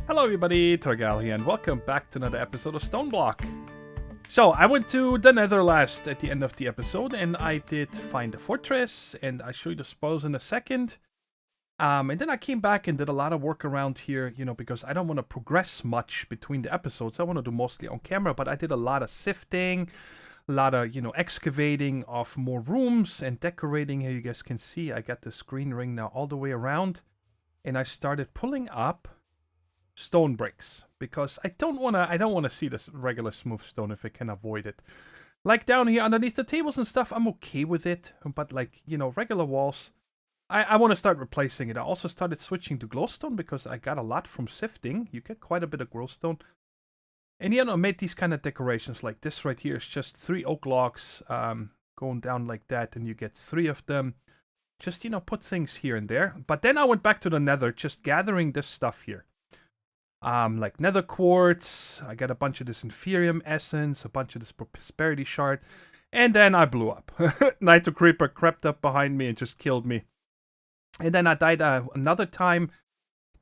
Hello everybody, Thorgal here, and welcome back to another episode of StoneBlock. So, I went to the Nether last at the end of the episode, and I did find a fortress, and I'll show you the spoils in a second. And then I came back and did a lot of work around here, because I don't want to progress much between the episodes. I want to do mostly on camera, but I did a lot of sifting, a lot of, excavating of more rooms and decorating. Here you guys can see I got this green ring now all the way around, and I started pulling up stone bricks because I don't want to see this regular smooth stone if I can avoid it. Like down here underneath the tables and stuff, I'm okay with it, but like, regular walls, I want to start replacing it. I also started switching to glowstone because I got a lot from sifting. You get quite a bit of glowstone. And I made these kind of decorations like this right here. It's just 3 oak logs going down like that, and you get 3 of them. Just, put things here and there. But then I went back to the Nether, just gathering this stuff here. Like nether quartz, I got a bunch of this inferium essence, a bunch of this prosperity shard, and then I blew up. Nitro creeper crept up behind me and just killed me. And then I died another time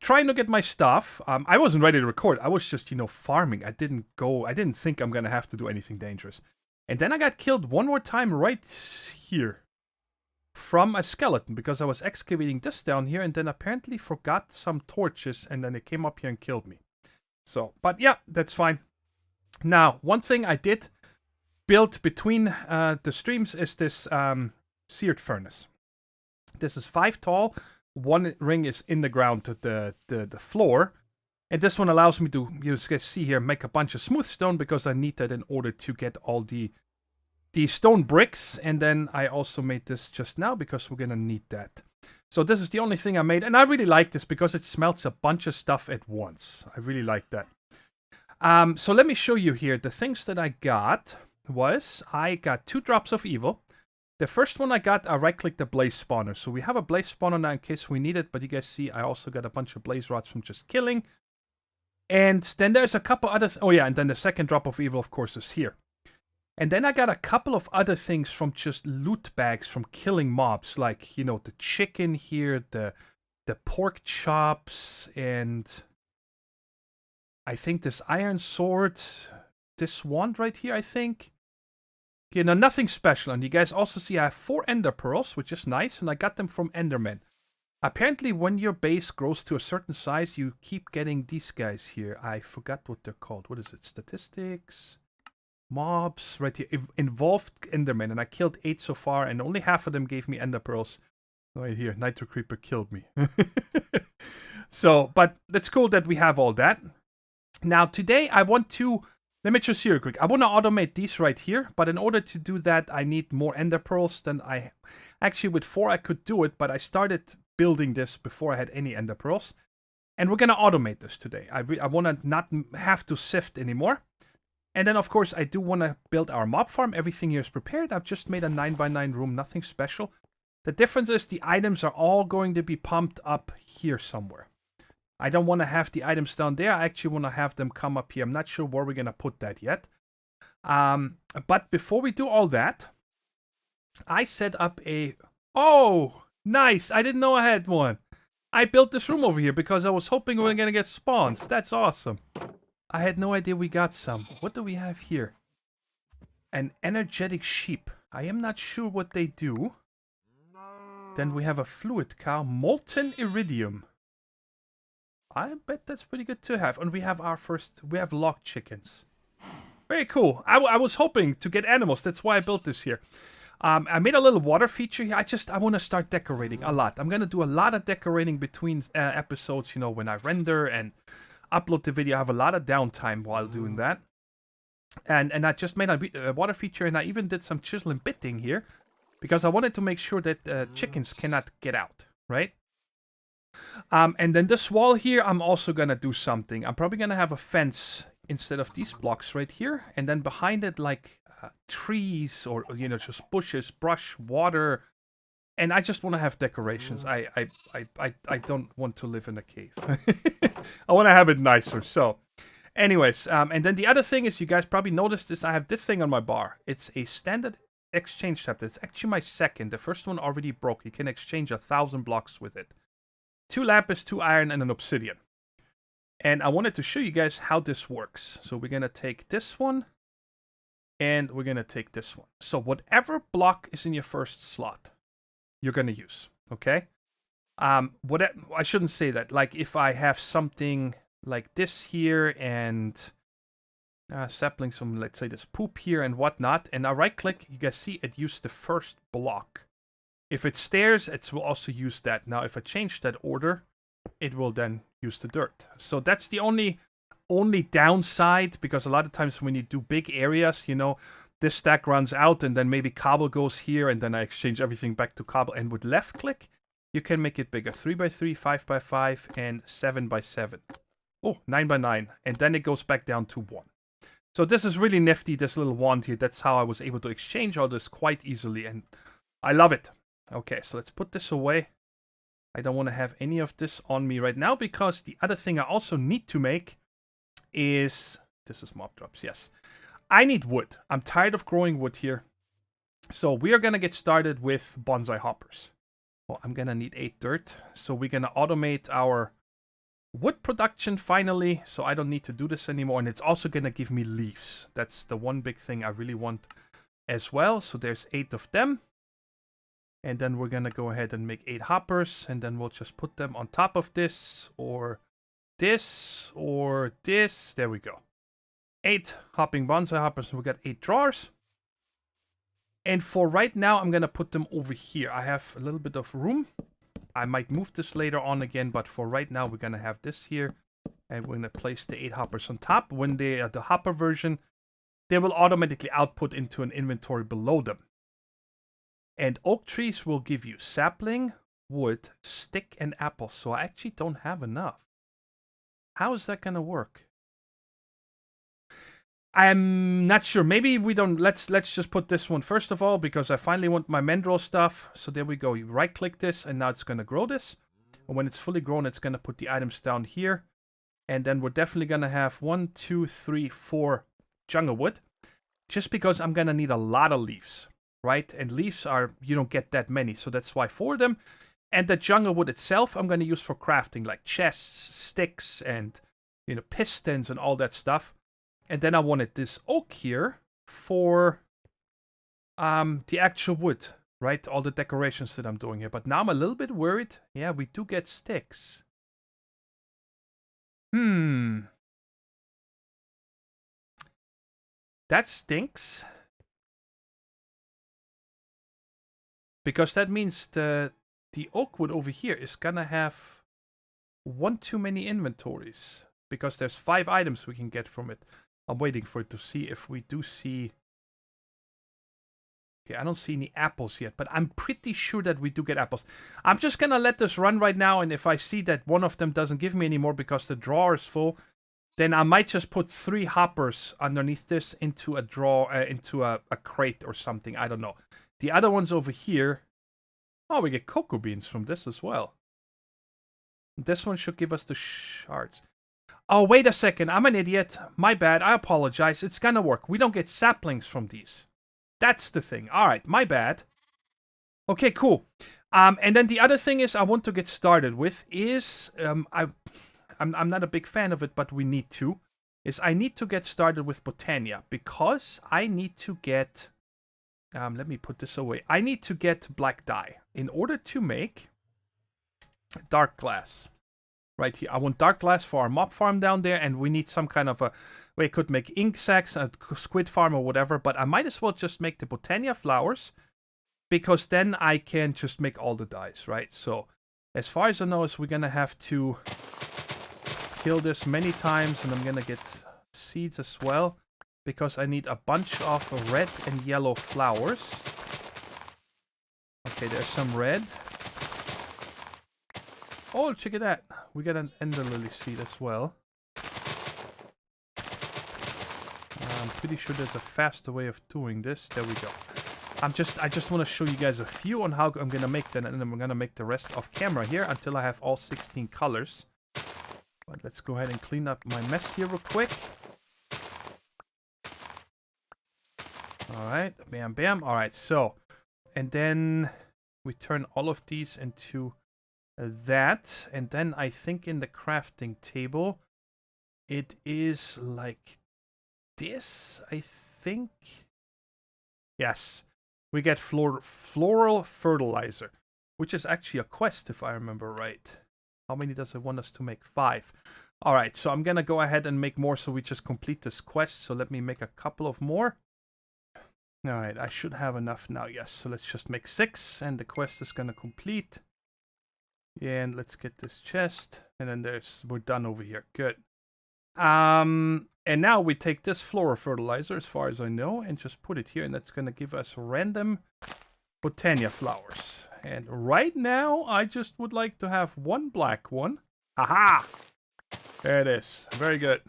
trying to get my stuff. I wasn't ready to record. I was just, farming. I didn't think I'm gonna have to do anything dangerous. And then I got killed one more time right here from a skeleton because I was excavating this down here and then apparently forgot some torches and then it came up here and killed me. So, but yeah, that's fine. Now, one thing I did build between the streams is this Seared Furnace. This is 5 tall. 1 ring is in the ground to the floor. And this one allows me to, you guys see here, make a bunch of smooth stone because I need that in order to get all the stone bricks, and then I also made this just now because we're gonna need that. So this is the only thing I made, and I really like this because it smelts a bunch of stuff at once. I really like that. So let me show you here. The things that I got was, I got 2 drops of evil. The first one I got, I right-clicked the blaze spawner. So we have a blaze spawner now in case we need it, but you guys see I also got a bunch of blaze rods from just killing. And then there's a couple other, oh yeah, and then the second drop of evil, of course, is here. And then I got a couple of other things from just loot bags from killing mobs, like, the chicken here, the pork chops, and I think this iron sword, this wand right here, I think. Nothing special. And you guys also see I have 4 ender pearls, which is nice, and I got them from endermen. Apparently, when your base grows to a certain size, you keep getting these guys here. I forgot what they're called. What is it? Statistics? Mobs, right here, involved endermen, and I killed 8 so far, and only half of them gave me ender pearls. Right here, Nitro Creeper killed me. So, but it's cool that we have all that. Now, today I want to, let me just see real quick. I want to automate these right here, but in order to do that, I need more ender pearls than actually with 4 I could do it, but I started building this before I had any ender pearls. And we're going to automate this today. I want to not have to sift anymore. And then, of course, I do want to build our mob farm. Everything here is prepared. I've just made a 9x9 room, nothing special. The difference is the items are all going to be pumped up here somewhere. I don't want to have the items down there. I actually want to have them come up here. I'm not sure where we're going to put that yet. But before we do all that, I set up a... Oh, nice. I didn't know I had one. I built this room over here because I was hoping we were going to get spawns. That's awesome. I had no idea we got some. What do we have here? An energetic sheep. I am not sure what they do. Then we have a fluid cow. Molten iridium. I bet that's pretty good to have. And we have we have locked chickens. Very cool. I was hoping to get animals. That's why I built this here. I made a little water feature here. I want to start decorating a lot. I'm going to do a lot of decorating between episodes, when I render and upload the video. I have a lot of downtime while doing that. And I just made a water feature, and I even did some chisel and bitting here because I wanted to make sure that chickens cannot get out, right? And then this wall here, I'm also going to do something. I'm probably going to have a fence instead of these blocks right here. And then behind it, like trees or, just bushes, brush, water. And I just want to have decorations. I don't want to live in a cave. I want to have it nicer. So, anyways, and then the other thing is, you guys probably noticed this. I have this thing on my bar. It's a standard exchange chapter. It's actually my second. The first one already broke. You can exchange 1,000 blocks with it. 2 lapis, 2 iron, and an obsidian. And I wanted to show you guys how this works. So we're going to take this one, and we're going to take this one. So whatever block is in your first slot, you're going to use, okay? I shouldn't say that. Like if I have something like this here and sapling, some, let's say this poop here and whatnot, and I right click, you guys see it used the first block. If it's stairs, it will also use that. Now if I change that order, it will then use the dirt. So that's the only downside, because a lot of times when you do big areas, you know, this stack runs out and then maybe cobble goes here and then I exchange everything back to cobble, and with left click you can make it bigger. 3x3, 5x5, and 7x7. Oh, 9x9, and then it goes back down to 1. So this is really nifty, this little wand here. That's how I was able to exchange all this quite easily, and I love it. Okay, so let's put this away. I don't want to have any of this on me right now, because the other thing I also need to make is... This is mob drops, yes. I need wood. I'm tired of growing wood here. So we are going to get started with Bonsai Hoppers. Well, I'm going to need 8 dirt. So we're going to automate our wood production finally. So I don't need to do this anymore. And it's also going to give me leaves. That's the one big thing I really want as well. So there's 8 of them. And then we're going to go ahead and make 8 hoppers. And then we'll just put them on top of this, or this, or this. There we go. 8 hopping bonsai hoppers. And we got 8 drawers. And for right now, I'm going to put them over here. I have a little bit of room. I might move this later on again. But for right now, we're going to have this here. And we're going to place the 8 hoppers on top. When they are the hopper version, they will automatically output into an inventory below them. And oak trees will give you sapling, wood, stick, and apples. So I actually don't have enough. How is that going to work? I'm not sure. Maybe we don't... Let's just put this one first of all, because I finally want my mandrel stuff. So there we go. You right-click this, and now it's going to grow this. And when it's fully grown, it's going to put the items down here. And then we're definitely going to have 1, 2, 3, 4 jungle wood. Just because I'm going to need a lot of leaves. Right? And leaves are, you don't get that many, so that's why 4 of them. And the jungle wood itself, I'm going to use for crafting, like chests, sticks, and, you know, pistons and all that stuff. And then I wanted this oak here for the actual wood, right? All the decorations that I'm doing here. But now I'm a little bit worried. Yeah, we do get sticks. That stinks. Because that means the oak wood over here is gonna have one too many inventories. Because there's 5 items we can get from it. I'm waiting for it to see if we do see... Okay, I don't see any apples yet, but I'm pretty sure that we do get apples. I'm just gonna let this run right now, and if I see that one of them doesn't give me any more because the drawer is full, then I might just put 3 hoppers underneath this into a drawer, into a crate or something. I don't know. The other ones over here... Oh, we get cocoa beans from this as well. This one should give us the shards. Oh, wait a second. I'm an idiot. My bad. I apologize. It's gonna work. We don't get saplings from these. That's the thing. Alright, my bad. Okay, cool. And then the other thing is I want to get started with is... I'm not a big fan of it, but we need to. I need to get started with Botania. Because I need to get... let me put this away. I need to get black dye in order to make dark glass. Right here. I want dark glass for our mob farm down there, and we need some kind of a... We could make ink sacs, a squid farm or whatever, but I might as well just make the Botania flowers, because then I can just make all the dyes, right? So, as far as I know, we're gonna have to kill this many times, and I'm gonna get seeds as well, because I need a bunch of red and yellow flowers. Okay, there's some red. Oh, check at that. We got an ender lily seed as well. I'm pretty sure there's a faster way of doing this. There we go. I just want to show you guys a few on how I'm going to make them, and then we're going to make the rest off camera here until I have all 16 colors. But let's go ahead and clean up my mess here real quick. Alright, bam, bam. Alright, so, and then we turn all of these into... that, and then I think in the crafting table it is like this, I think. Yes, we get floral fertilizer, which is actually a quest if I remember right. How many does it want us to make? 5. Alright, so I'm gonna go ahead and make more so we just complete this quest. So let me make a couple of more. Alright, I should have enough now, yes. So let's just make 6 and the quest is gonna complete. And let's get this chest. And then we're done over here. Good. And now we take this floral fertilizer, as far as I know, and just put it here. And that's gonna give us random Botania flowers. And right now, I just would like to have one black one. Haha! There it is. Very good.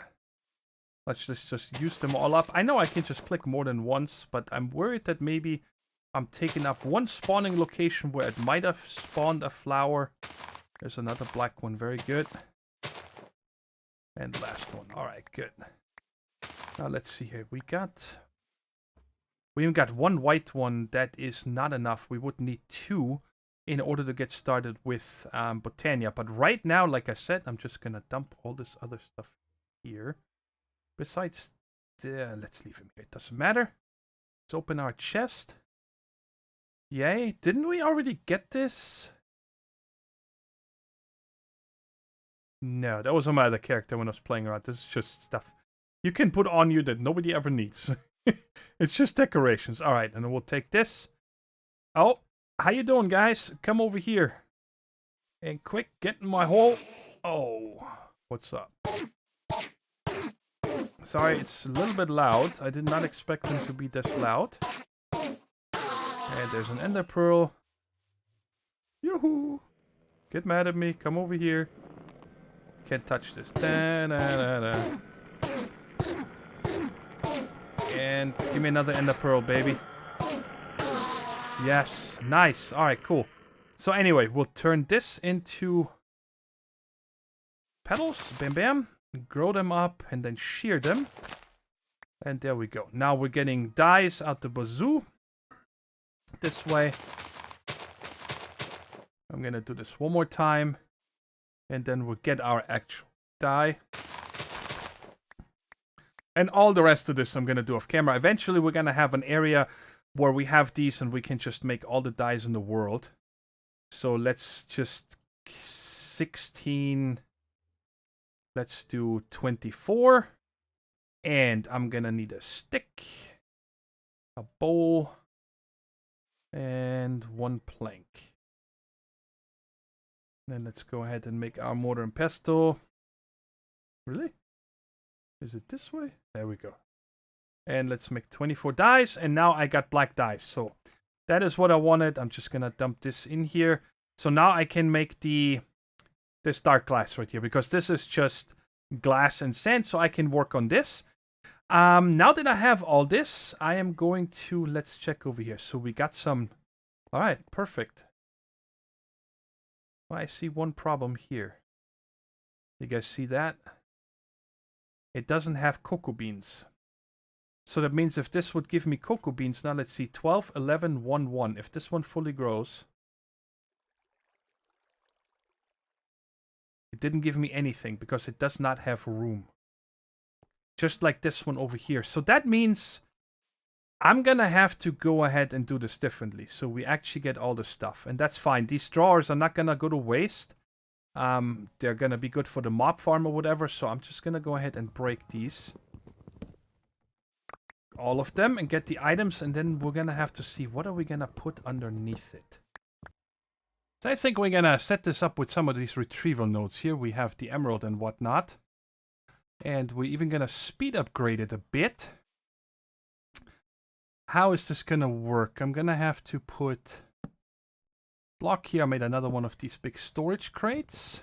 Let's just use them all up. I know I can just click more than once, but I'm worried that maybe I'm taking up one spawning location where it might have spawned a flower. There's another black one. Very good. And last one. Alright, good. Now let's see here. We even got one white one. That is not enough. We would need 2 in order to get started with Botania. But right now, like I said, I'm just going to dump all this other stuff here. Besides, let's leave him here. It doesn't matter. Let's open our chest. Yay. Didn't we already get this? No, that was on my other character when I was playing around. This is just stuff you can put on you that nobody ever needs. It's just decorations. Alright, and then we'll take this. Oh, how you doing, guys? Come over here. And quick, get in my hole. Oh, what's up? Sorry, it's a little bit loud. I did not expect them to be this loud. And there's an ender pearl. Yoo-hoo! Get mad at me. Come over here. Can't touch this. Da-da-da-da. And give me another ender pearl, baby. Yes, nice. Alright, cool. So anyway, we'll turn this into petals. Bam, bam. Grow them up and then shear them. And there we go. Now we're getting dyes out the bazoo. This way. I'm gonna do this one more time. And then we'll get our actual dye. And all the rest of this I'm gonna do off camera. Eventually we're gonna have an area where we have these and we can just make all the dyes in the world. So let's just 16... Let's do 24. And I'm gonna need a stick, a bowl, and 1 plank. Then let's go ahead and make our mortar and pestle. Really? Is it this way? There we go. And let's make 24 dyes. And now I got black dyes. So that is what I wanted. I'm just gonna dump this in here. So now I can make this dark glass right here, because this is just glass and sand, so I can work on this. Now that I have all this, I am going to, let's check over here. So we got some, all right, perfect. Well, I see one problem here. You guys see that? It doesn't have cocoa beans. So that means if this would give me cocoa beans, now let's see, 12, 11, 1, 1. If this one fully grows, it didn't give me anything because it does not have room. Just like this one over here. So that means I'm gonna have to go ahead and do this differently. So we actually get all the stuff. And that's fine. These drawers are not gonna go to waste. They're gonna be good for the mob farm or whatever. So I'm just gonna go ahead and break these. All of them and get the items. And then we're gonna have to see what are we gonna put underneath it. So I think we're gonna set this up with some of these retrieval notes. Here we have the emerald and whatnot. And we're even gonna speed upgrade it a bit. How is this gonna work? I'm gonna have to put block here. I made another one of these big storage crates.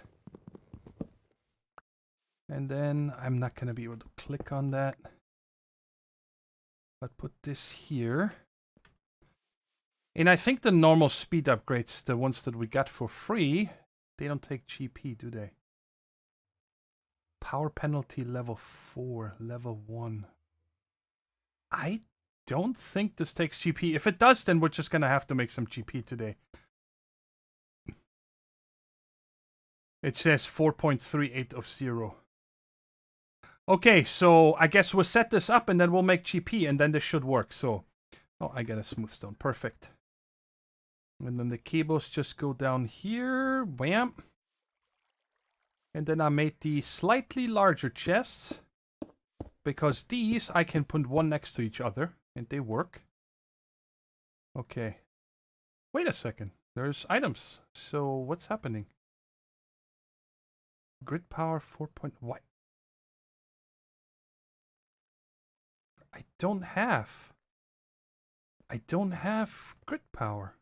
And then I'm not gonna be able to click on that. But put this here. And I think the normal speed upgrades, the ones that we got for free, they don't take GP, do they? Power penalty level 4, level 1. I don't think this takes GP. If it does, then we're just going to have to make some GP today. It says 4.38 of 0. Okay, so I guess we'll set this up and then we'll make GP and then this should work. So, oh, I got a smooth stone. Perfect. And then the cables just go down here. Wham. And then I made the slightly larger chests. Because these, I can put one next to each other. And they work. Okay. Wait a second. There's items. So, what's happening? Grid power 4. What? I don't have grid power.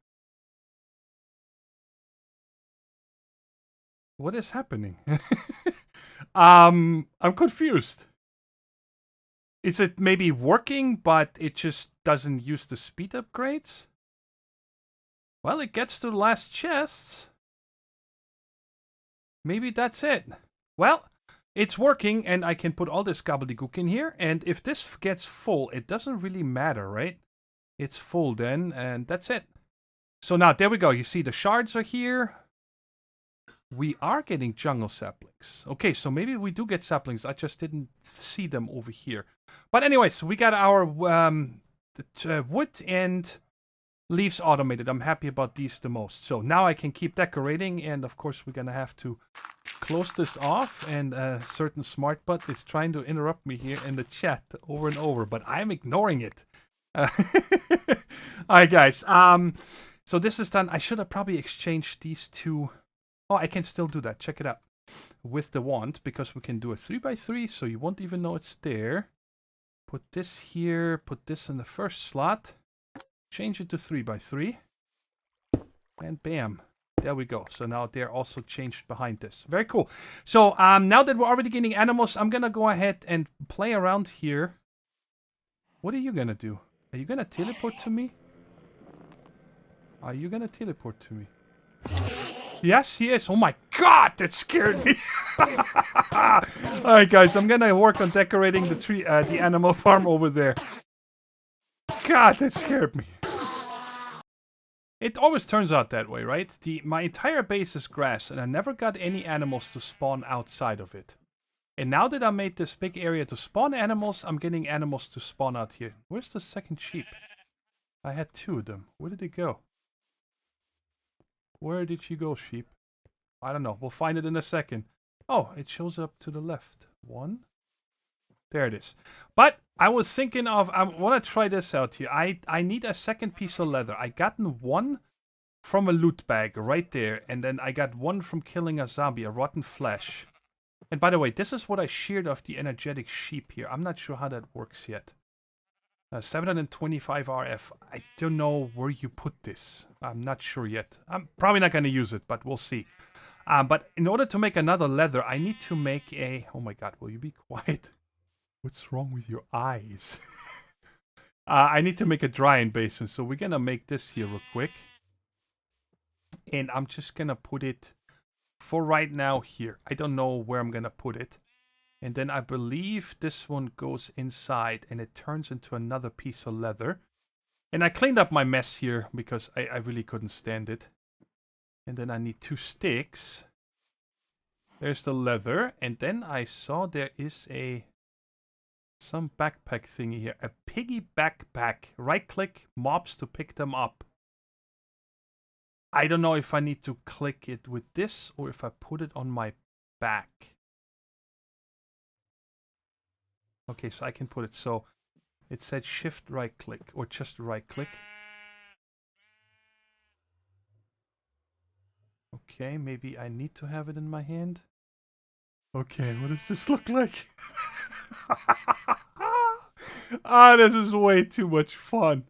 What is happening? I'm confused. Is it maybe working, but it just doesn't use the speed upgrades? Well, it gets to the last chests. Maybe that's it. Well, it's working, and I can put all this gobbledygook in here. And if this gets full, it doesn't really matter, right? It's full then, and that's it. So now, there we go. You see the shards are here. We are getting jungle saplings. Okay, so maybe we do get saplings. I just didn't see them over here. But anyways, we got our wood and leaves automated. I'm happy about these the most. So now I can keep decorating. And of course, we're going to have to close this off. And a certain smart butt is trying to interrupt me here in the chat over and over. But I'm ignoring it. Alright, guys. So this is done. I should have probably exchanged these two. Oh, I can still do that. Check it out. With the wand, because we can do a 3x3, so you won't even know it's there. Put this here, put this in the first slot. Change it to 3x3. And bam. There we go. So now they're also changed behind this. Very cool. So now that we're already getting animals, I'm going to go ahead and play around here. What are you going to do? Are you going to teleport to me? Are you going to teleport to me? Yes, he is. Oh my god, that scared me. Alright, guys, I'm gonna work on decorating the animal farm over there. God, that scared me. It always turns out that way, right? My entire base is grass, and I never got any animals to spawn outside of it. And now that I made this big area to spawn animals, I'm getting animals to spawn out here. Where's the second sheep? I had 2 of them. Where did they go? Where did you go, sheep? I don't know. We'll find it in a second. Oh, it shows up to the left. 1. There it is. But I was thinking of, I want to try this out here. I need a second piece of leather. I gotten 1 from a loot bag right there. And then I got 1 from killing a zombie, a rotten flesh. And by the way, this is what I sheared off the energetic sheep here. I'm not sure how that works yet. 725 RF. I don't know where you put this. I'm not sure yet. I'm probably not going to use it, but we'll see. But in order to make another leather, I need to make a... Oh my god, will you be quiet? What's wrong with your eyes? I need to make a drying basin, so we're going to make this here real quick. And I'm just going to put it for right now here. I don't know where I'm going to put it. And then I believe this one goes inside and it turns into another piece of leather. And I cleaned up my mess here because I really couldn't stand it. And then I need 2 sticks. There's the leather. And then I saw there is some backpack thingy here. A piggy backpack. Right click mobs to pick them up. I don't know if I need to click it with this or if I put it on my back. Okay, so I can put it so it said shift right click or just right click. Okay, maybe I need to have it in my hand. Okay, what does this look like? This is way too much fun.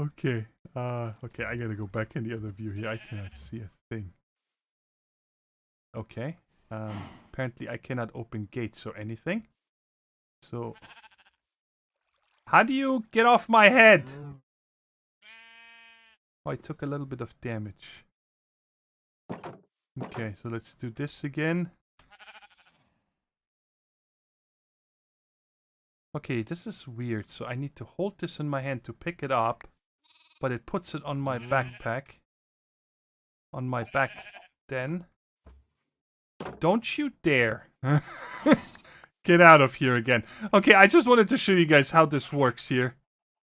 Okay, okay, I gotta go back in the other view here. I cannot see a thing. Okay, apparently I cannot open gates or anything. So, how do you get off my head? Oh, I took a little bit of damage. Okay, so let's do this again. Okay, this is weird. So I need to hold this in my hand to pick it up. But it puts it on my backpack. On my back then. Don't you dare. Get out of here again. Okay, I just wanted to show you guys how this works here.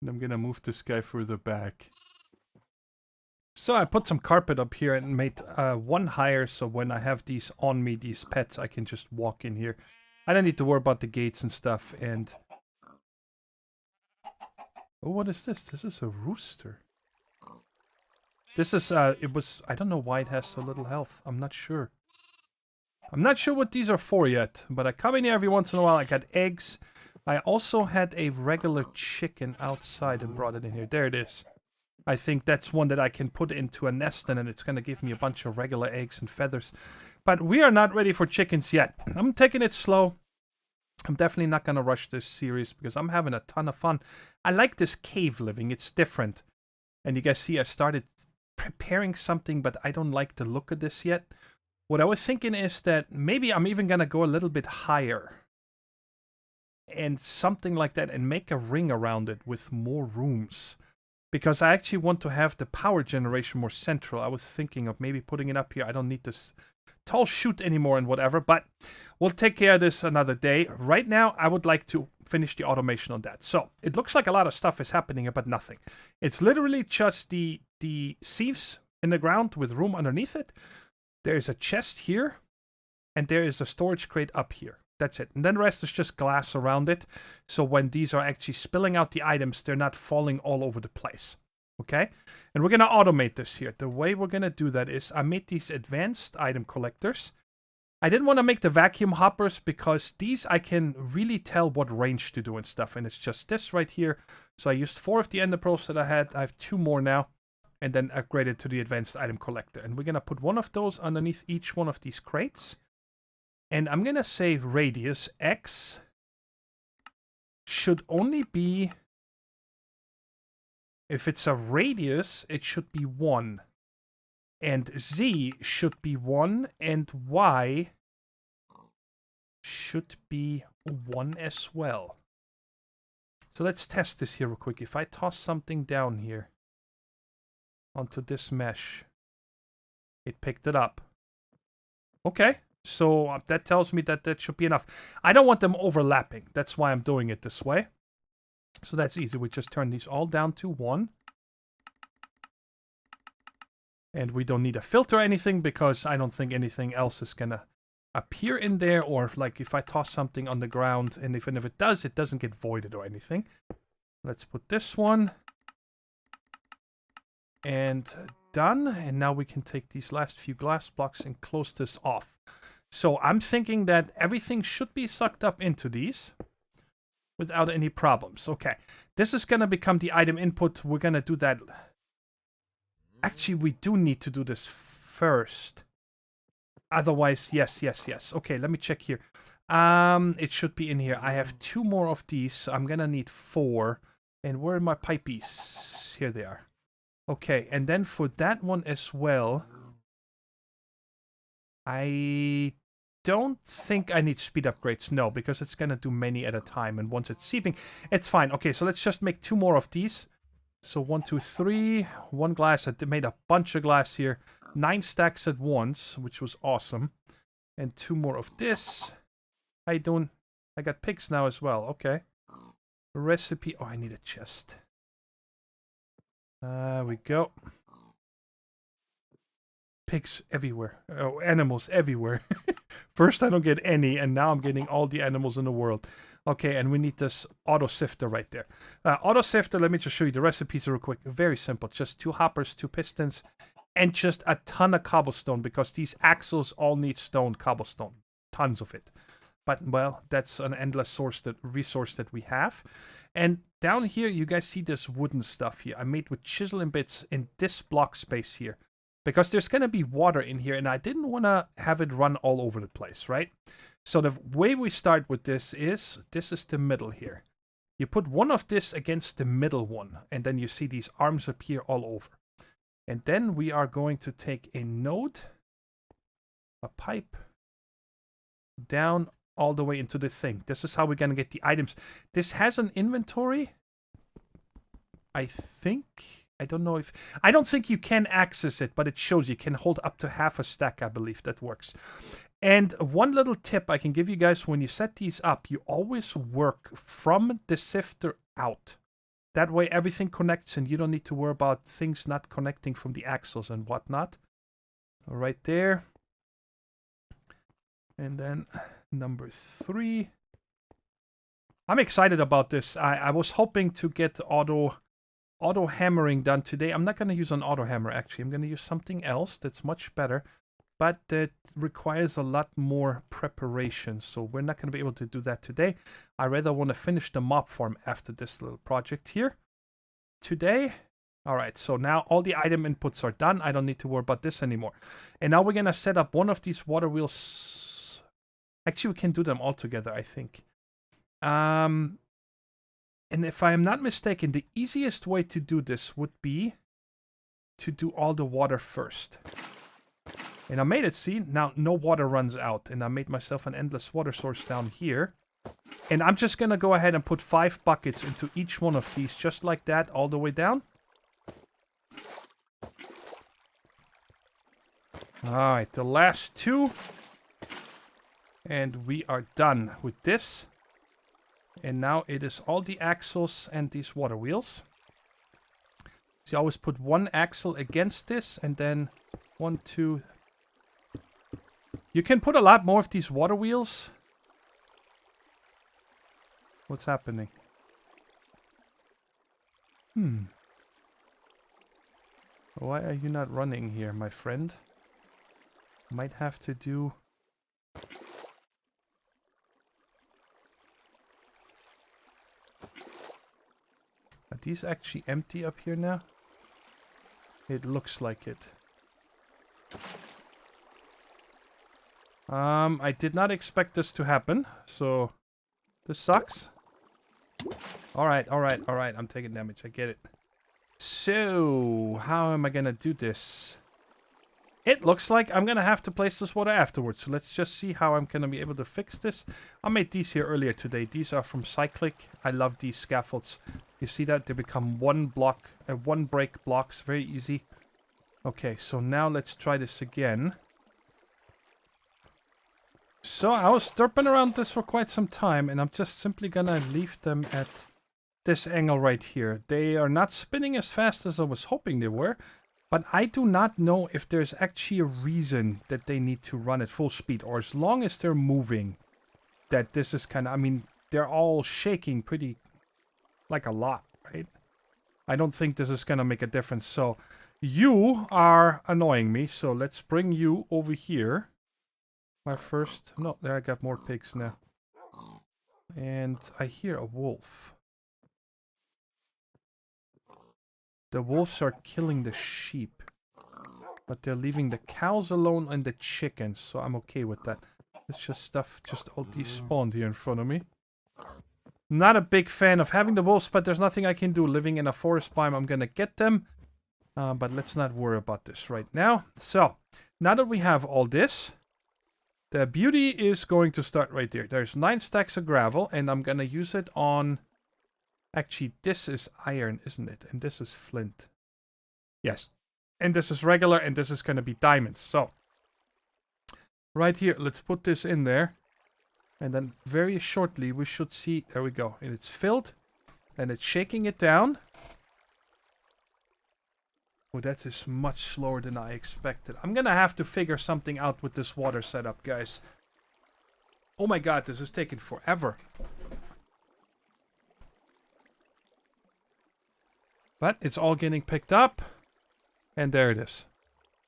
And I'm gonna move this guy further back. So I put some carpet up here and made one higher, so when I have these on me, these pets, I can just walk in here. I don't need to worry about the gates and stuff, and... Oh, what is this? This is a rooster. This is, it was... I don't know why it has so little health. I'm not sure. I'm not sure what these are for yet, but I come in here every once in a while. I got eggs. I also had a regular chicken outside and brought it in here. There it is. I think that's one that I can put into a nest and it's going to give me a bunch of regular eggs and feathers. But we are not ready for chickens yet. I'm taking it slow. I'm definitely not going to rush this series because I'm having a ton of fun. I like this cave living. It's different. And you guys see I started preparing something, but I don't like the look of this yet. What I was thinking is that maybe I'm even going to go a little bit higher. And something like that and make a ring around it with more rooms. Because I actually want to have the power generation more central. I was thinking of maybe putting it up here. I don't need this tall chute anymore and whatever. But we'll take care of this another day. Right now, I would like to finish the automation on that. So it looks like a lot of stuff is happening here, but nothing. It's literally just the sieves in the ground with room underneath it. There's a chest here. And there is a storage crate up here. That's it. And then the rest is just glass around it. So when these are actually spilling out the items, they're not falling all over the place. Okay? And we're going to automate this here. The way we're going to do that is I made these advanced item collectors. I didn't want to make the vacuum hoppers because these I can really tell what range to do and stuff. And it's just this right here. So I used 4 of the ender pearls that I had. I have 2 more now. And then upgraded to the advanced item collector. And we're going to put one of those underneath each one of these crates. And I'm going to say radius X should only be, if it's a radius, it should be 1. And Z should be 1. And Y should be 1 as well. So let's test this here real quick. If I toss something down here onto this mesh, it picked it up. Okay. So that tells me that that should be enough. I don't want them overlapping. That's why I'm doing it this way. So that's easy. We just turn these all down to 1. And we don't need a filter or anything because I don't think anything else is going to appear in there. Or like if I toss something on the ground and even if it does, it doesn't get voided or anything. Let's put this one. And done. And now we can take these last few glass blocks and close this off. So I'm thinking that everything should be sucked up into these without any problems. Okay, this is going to become the item input. We're going to do that. Actually, we do need to do this first. Otherwise, yes. Okay, let me check here. It should be in here. I have 2 more of these. So I'm going to need 4. And where are my pipies? Here they are. Okay, and then for that one as well, I don't think I need speed upgrades. No, because it's going to do many at a time. And once it's seeping, it's fine. Okay, so let's just make 2 more of these. So 1, 2, 3. 1 glass. I made a bunch of glass here. 9 stacks at once, which was awesome. And 2 more of this. How you doing? I got pigs now as well. Okay. Recipe. Oh, I need a chest. There we go. Pigs everywhere. Oh, animals everywhere. First I don't get any, and now I'm getting all the animals in the world. Okay, and we need this auto sifter right there. Auto sifter, let me just show you the recipes real quick. Very simple. Just 2 hoppers, 2 pistons, and just a ton of cobblestone, because these axles all need stone cobblestone. Tons of it. But, well, that's an endless resource that we have. And down here, you guys see this wooden stuff here. I made with chisel and bits in this block space here. Because there's going to be water in here, and I didn't want to have it run all over the place, right? So the way we start with this is the middle here. You put one of this against the middle one, and then you see these arms appear all over. And then we are going to take a node, a pipe, down all the way into the thing. This is how we're going to get the items. This has an inventory, I think. I don't know if... I don't think you can access it, but it shows you can hold up to half a stack, I believe. That works. And one little tip I can give you guys, when you set these up, you always work from the sifter out. That way everything connects and you don't need to worry about things not connecting from the axles and whatnot. Right there. And then number 3. I'm excited about this. I was hoping to get auto hammering done today. I'm not going to use an auto hammer, actually. I'm going to use something else that's much better. But that requires a lot more preparation. So we're not going to be able to do that today. I rather want to finish the mob farm after this little project here. Today. Alright, so now all the item inputs are done. I don't need to worry about this anymore. And now we're going to set up one of these water wheels. Actually, we can do them all together, I think. And if I am not mistaken, the easiest way to do this would be to do all the water first. And I made it, see, now no water runs out. And I made myself an endless water source down here. And I'm just going to go ahead and put 5 buckets into each one of these, just like that, all the way down. Alright, the last 2. And we are done with this. And now it is all the axles and these water wheels. So you always put 1 axle against this, and then 1, 2. You can put a lot more of these water wheels. What's happening? Why are you not running here, my friend? Might have to do... Are these actually empty up here now? It looks like it. I did not expect this to happen, so this sucks. Alright, I'm taking damage, I get it. So, how am I gonna do this? It looks like I'm gonna have to place this water afterwards, so let's just see how I'm gonna be able to fix this. I made these here earlier today. These are from Cyclic. I love these scaffolds. You see that? They become 1 break blocks, very easy. Okay, so now let's try this again. So I was derping around this for quite some time, and I'm just simply gonna leave them at this angle right here. They are not spinning as fast as I was hoping they were, but I do not know if there's actually a reason that they need to run at full speed, or as long as they're moving, that this is kind of, I mean, they're all shaking pretty, like a lot, right? I don't think this is gonna make a difference, so you are annoying me, so let's bring you over here. My first... No, there I got more pigs now. And I hear a wolf. The wolves are killing the sheep. But they're leaving the cows alone and the chickens, so I'm okay with that. It's just stuff just all despawned here in front of me. Not a big fan of having the wolves, but there's nothing I can do. Living in a forest biome, I'm gonna get them. But let's not worry about this right now. So, now that we have all this... The beauty is going to start right there. There's 9 stacks of gravel, and I'm going to use it on... Actually, this is iron, isn't it? And this is flint. Yes. And this is regular, and this is going to be diamonds. So, right here, let's put this in there. And then very shortly, we should see... There we go. And it's filled, and it's shaking it down. Oh, that is much slower than I expected. I'm gonna have to figure something out with this water setup, guys. Oh my god, this is taking forever. But it's all getting picked up. And there it is.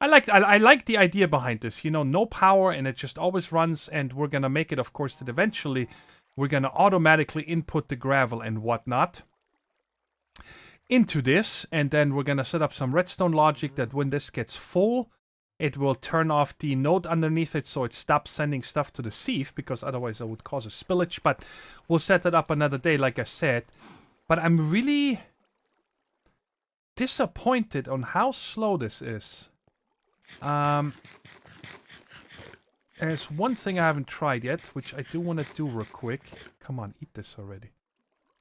I like the idea behind this. You know, no power and it just always runs. And we're gonna make it, of course, that eventually we're gonna automatically input the gravel and whatnot into this, and then we're gonna set up some redstone logic that when this gets full, it will turn off the node underneath it so it stops sending stuff to the sieve, because otherwise it would cause a spillage, but we'll set that up another day, like I said. But I'm really disappointed on how slow this is. There's one thing I haven't tried yet, which I do want to do real quick. Come on, eat this already.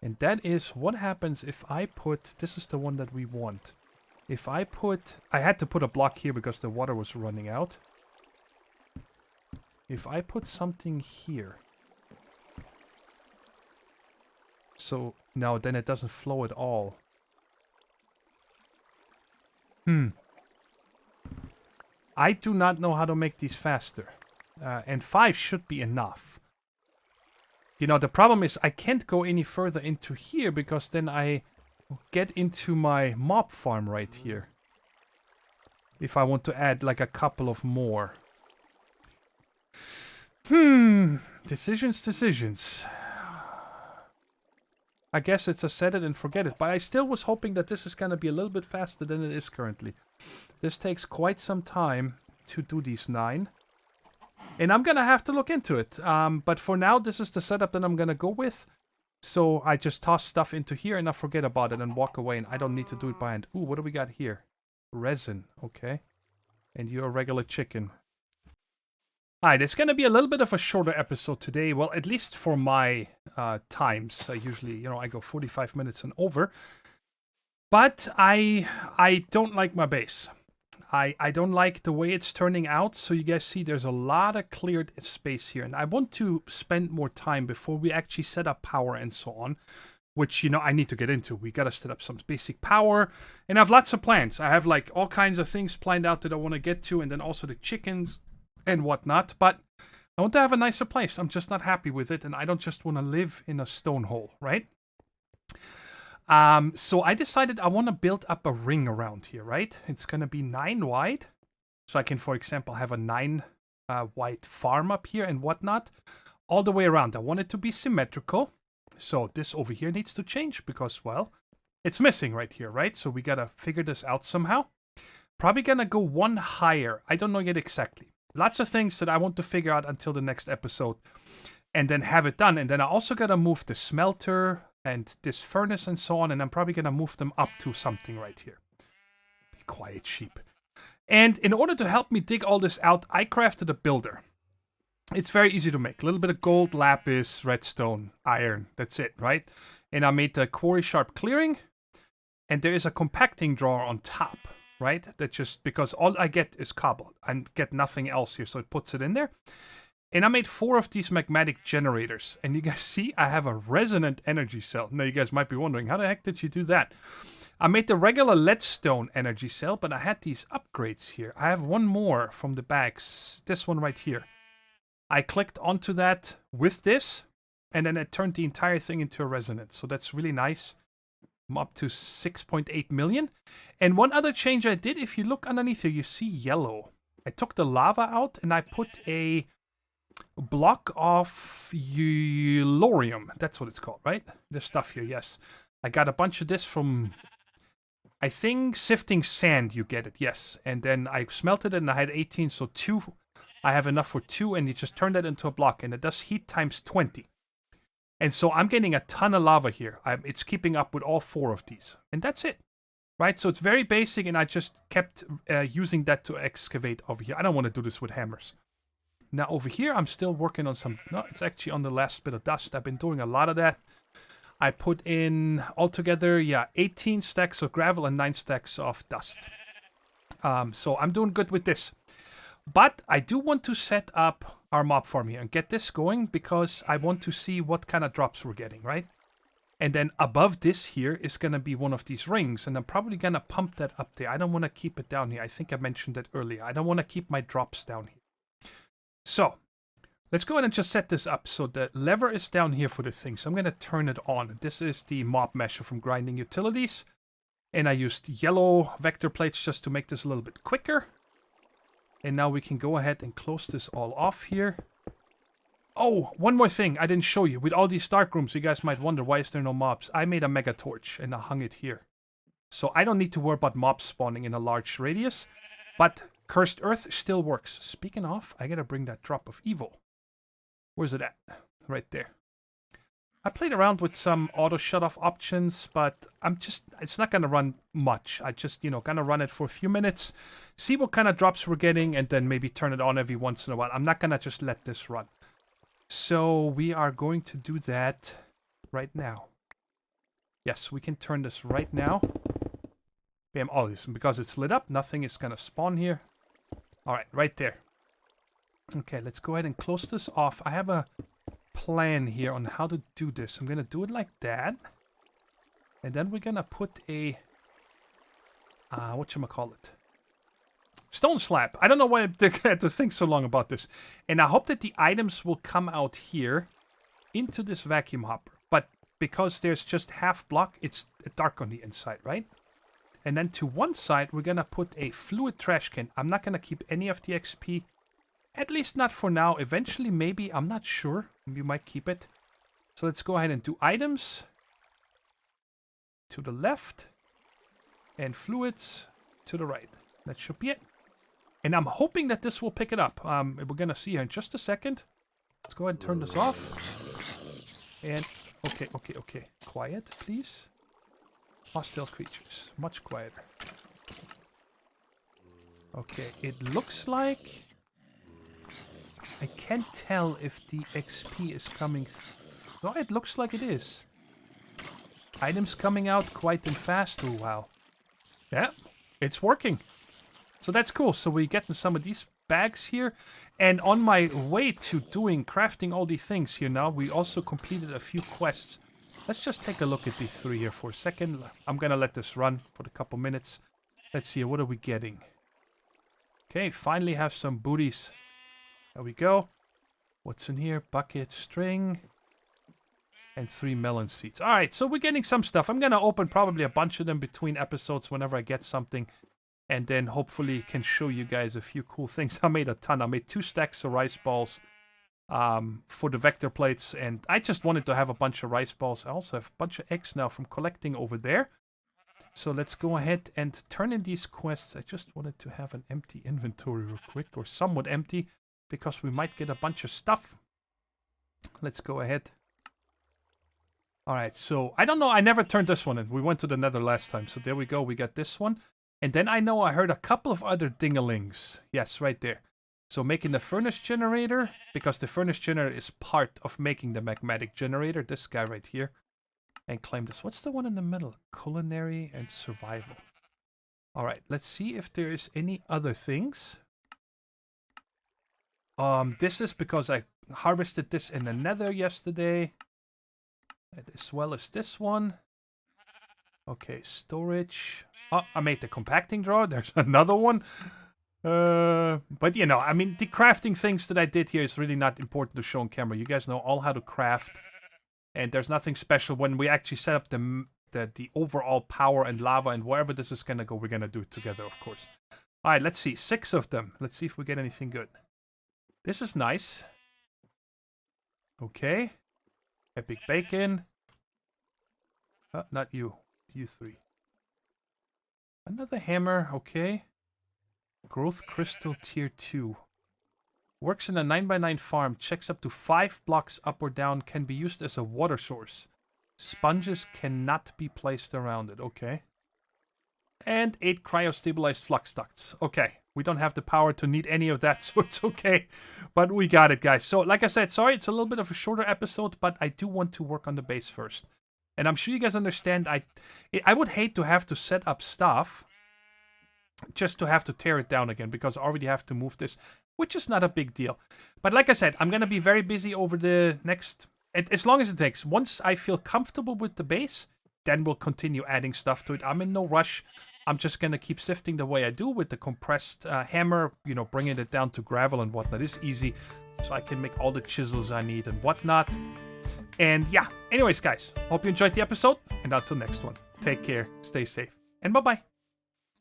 And that is what happens if I put... This is the one that we want. If I put... I had to put a block here because the water was running out. if I put something here. So, no, then it doesn't flow at all. I do not know how to make these faster. And 5 should be enough. You know, the problem is I can't go any further into here because then I get into my mob farm right here. If I want to add like a couple of more. Decisions. I guess it's a set it and forget it. But I still was hoping that this is going to be a little bit faster than it is currently. This takes quite some time to do these 9. And I'm going to have to look into it. But for now, this is the setup that I'm going to go with. So I just toss stuff into here and I forget about it and walk away. And I don't need to do it by hand. Ooh, what do we got here? Resin. Okay. And you're a regular chicken. Alright, it's going to be a little bit of a shorter episode today. Well, at least for my times. Usually, you know, I go 45 minutes and over. But I don't like my base. I don't like the way it's turning out. So you guys see there's a lot of cleared space here. And I want to spend more time before we actually set up power and so on. Which, you know, I need to get into. We got to set up some basic power. And I have lots of plans. I have like all kinds of things planned out that I want to get to. And then also the chickens and whatnot, but I want to have a nicer place. I'm just not happy with it, and I don't just want to live in a stone hole, right? So I decided I want to build up a ring around here, right? It's going to be 9 wide, so I can, for example, have a 9 wide farm up here and whatnot, all the way around. I want it to be symmetrical, so this over here needs to change because, well, it's missing right here, right? So we got to figure this out somehow. Probably going to go 1 higher. I don't know yet exactly. Lots of things that I want to figure out until the next episode and then have it done. And then I also got to move the smelter and this furnace and so on. And I'm probably going to move them up to something right here. Be quiet, sheep. And in order to help me dig all this out, I crafted a builder. It's very easy to make. A little bit of gold, lapis, redstone, iron. That's it, right? And I made the quarry sharp clearing. And there is a compacting drawer on top. Right? That just, because all I get is cobble and get nothing else here. So it puts it in there. And I made 4 of these magmatic generators. And you guys see, I have a resonant energy cell. Now you guys might be wondering, how the heck did you do that? I made the regular leadstone energy cell, but I had these upgrades here. I have one more from the bags. This one right here. I clicked onto that with this. And then it turned the entire thing into a resonant. So that's really nice. I'm up to 6.8 million. And one other change I did, if you look underneath here, you see yellow. I took the lava out and I put a block of yellorium. That's what it's called, right? This stuff here, yes. I got a bunch of this from, I think, sifting sand, you get it, yes. And then I smelted it and I had 18, so 2. I have enough for 2 and you just turn that into a block and it does heat times 20. And so I'm getting a ton of lava here. It's keeping up with all 4 of these. And that's it. Right? So it's very basic and I just kept using that to excavate over here. I don't want to do this with hammers. Now over here I'm still working on some... No, it's actually on the last bit of dust. I've been doing a lot of that. I put in altogether, 18 stacks of gravel and 9 stacks of dust. So I'm doing good with this. But I do want to set up our mob farm here and get this going because I want to see what kind of drops we're getting, right? And then above this here is going to be one of these rings and I'm probably going to pump that up there. I don't want to keep it down here. I think I mentioned that earlier. I don't want to keep my drops down here. So let's go ahead and just set this up. So the lever is down here for the thing. So I'm going to turn it on. This is the mob mesher from grinding utilities. And I used yellow vector plates just to make this a little bit quicker. And now we can go ahead and close this all off here. Oh, one more thing I didn't show you. With all these dark rooms, you guys might wonder, why is there no mobs? I made a mega torch and I hung it here. So I don't need to worry about mobs spawning in a large radius. But Cursed Earth still works. Speaking of, I gotta bring that drop of evil. Where's it at? Right there. I played around with some auto shutoff options, but it's not gonna run much. I just, gonna run it for a few minutes, see what kind of drops we're getting, and then maybe turn it on every once in a while. I'm not gonna just let this run. So we are going to do that right now. Yes, we can turn this right now. Bam, oh, because it's lit up, nothing is gonna spawn here. Alright, right there. Okay, let's go ahead and close this off. I have a plan here on how to do this. I'm going to do it like that. And then we're going to put a... whatchamacallit? Stone slab. I don't know why I had to think so long about this. And I hope that the items will come out here into this vacuum hopper. But because there's just half block, it's dark on the inside, right? And then to one side, we're going to put a fluid trash can. I'm not going to keep any of the XP. At least not for now. Eventually, maybe. I'm not sure. We might keep it. So let's go ahead and do items. To the left. And fluids to the right. That should be it. And I'm hoping that this will pick it up. We're going to see here in just a second. Let's go ahead and turn this off. And, okay. Quiet, please. Hostile creatures. Much quieter. Okay, it looks like... I can't tell if the XP is coming... Oh, it looks like it is. Items coming out quite and fast. Oh, wow. Yeah, it's working. So that's cool. So we're getting some of these bags here. And on my way to crafting all these things here now, we also completed a few quests. Let's just take a look at the 3 here for a second. I'm going to let this run for a couple minutes. Let's see, what are we getting? Okay, finally have some booties. There we go. What's in here? Bucket, string, and 3 melon seeds. Alright, so we're getting some stuff. I'm going to open probably a bunch of them between episodes whenever I get something. And then hopefully can show you guys a few cool things. I made a ton. I made 2 stacks of rice balls for the vector plates. And I just wanted to have a bunch of rice balls. I also have a bunch of eggs now from collecting over there. So let's go ahead and turn in these quests. I just wanted to have an empty inventory real quick. Or somewhat empty. Because we might get a bunch of stuff. Let's go ahead. Alright, so I don't know. I never turned this one in. We went to the nether last time. So there we go. We got this one. And then I know I heard a couple of other dingalings. Yes, right there. So making the furnace generator. Because the furnace generator is part of making the magmatic generator. This guy right here. And claim this. What's the one in the middle? Culinary and survival. Alright, let's see if there is any other things. This is because I harvested this in the nether yesterday. As well as this one. Okay, storage. Oh, I made the compacting drawer. There's another one. But you know, I mean, the crafting things that I did here is really not important to show on camera. You guys know all how to craft. And there's nothing special when we actually set up the overall power and lava and wherever this is going to go, we're going to do it together, of course. Alright, let's see. 6 of them. Let's see if we get anything good. This is nice. Okay. Epic bacon. Not you. You 3. Another hammer. Okay. Growth crystal tier 2. Works in a 9x9 farm. Checks up to 5 blocks up or down. Can be used as a water source. Sponges cannot be placed around it. Okay. And 8 cryo-stabilized flux ducts. Okay. We don't have the power to need any of that, so it's okay. But we got it, guys. So, like I said, sorry, it's a little bit of a shorter episode, but I do want to work on the base first. And I'm sure you guys understand, I would hate to have to set up stuff just to have to tear it down again, because I already have to move this, which is not a big deal. But like I said, I'm going to be very busy over the next, as long as it takes. Once I feel comfortable with the base, then we'll continue adding stuff to it. I'm in no rush. I'm just going to keep sifting the way I do with the compressed hammer, you know, bringing it down to gravel and whatnot. It's easy, so I can make all the chisels I need and whatnot. And yeah, anyways, guys, hope you enjoyed the episode, and until next one, take care, stay safe, and bye-bye.